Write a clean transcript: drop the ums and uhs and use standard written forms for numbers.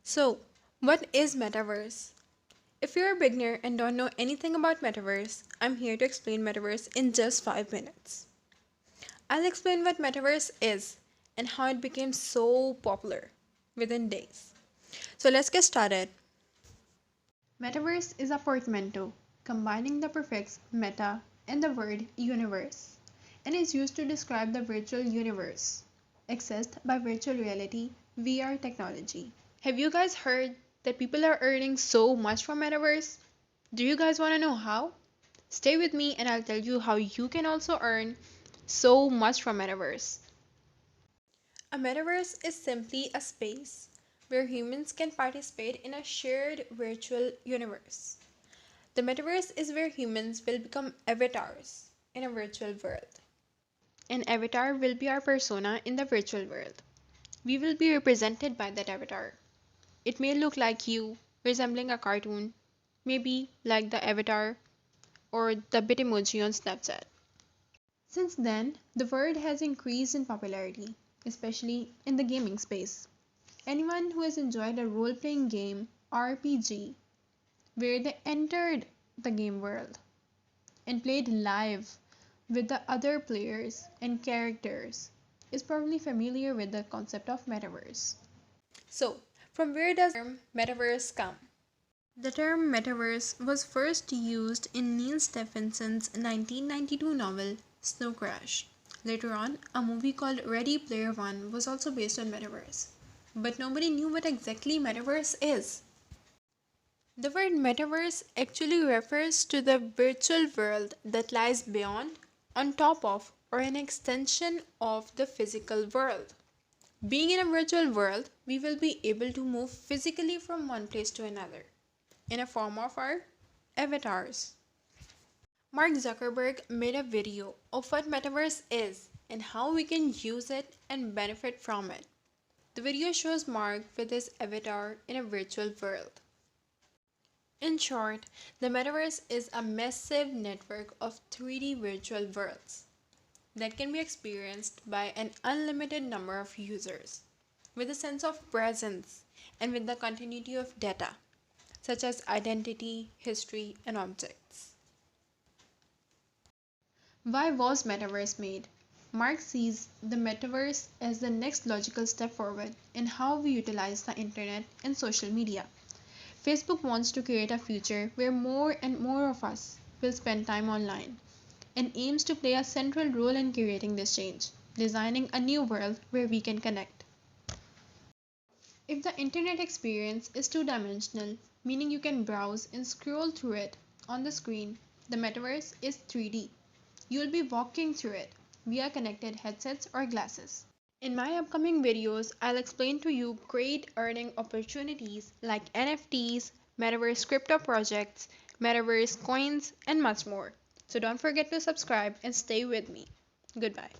So, what is Metaverse? If you're a beginner and don't know anything about Metaverse, I'm here to explain Metaverse in just 5 minutes. I'll explain what Metaverse is and how it became so popular within days. So, let's get started. Metaverse is a portmanteau combining the prefix meta and the word universe and is used to describe the virtual universe accessed by virtual reality VR technology. Have you guys heard that people are earning so much from Metaverse? Do you guys want to know how? Stay with me and I'll tell you how you can also earn so much from Metaverse. A metaverse is simply a space where humans can participate in a shared virtual universe. The metaverse is where humans will become avatars in a virtual world. An avatar will be our persona in the virtual world. We will be represented by that avatar. It may look like you, resembling a cartoon, maybe like the avatar or the Bitmoji on Snapchat. Since then, the word has increased in popularity, especially in the gaming space. Anyone who has enjoyed a role playing game RPG where they entered the game world and played live with the other players and characters is probably familiar with the concept of metaverse. So, from where does the term metaverse come? The term metaverse was first used in Neil Stephenson's 1992 novel Snow Crash. Later on, a movie called Ready Player One was also based on metaverse. But nobody knew what exactly metaverse is. The word metaverse actually refers to the virtual world that lies beyond, on top of, or an extension of the physical world. Being in a virtual world, we will be able to move physically from one place to another in a form of our avatars. Mark Zuckerberg made a video of what metaverse is and how we can use it and benefit from it. The video shows Mark with his avatar in a virtual world. In short, the metaverse is a massive network of 3D virtual worlds that can be experienced by an unlimited number of users with a sense of presence and with the continuity of data, such as identity, history, and objects. Why was Metaverse made? Mark sees the Metaverse as the next logical step forward in how we utilize the internet and social media. Facebook wants to create a future where more and more of us will spend time online and aims to play a central role in creating this change, designing a new world where we can connect. If the internet experience is two-dimensional, meaning you can browse and scroll through it on the screen, the metaverse is 3D. You'll be walking through it via connected headsets or glasses. In my upcoming videos, I'll explain to you great earning opportunities like NFTs, Metaverse crypto projects, Metaverse coins, and much more. So don't forget to subscribe and stay with me. Goodbye.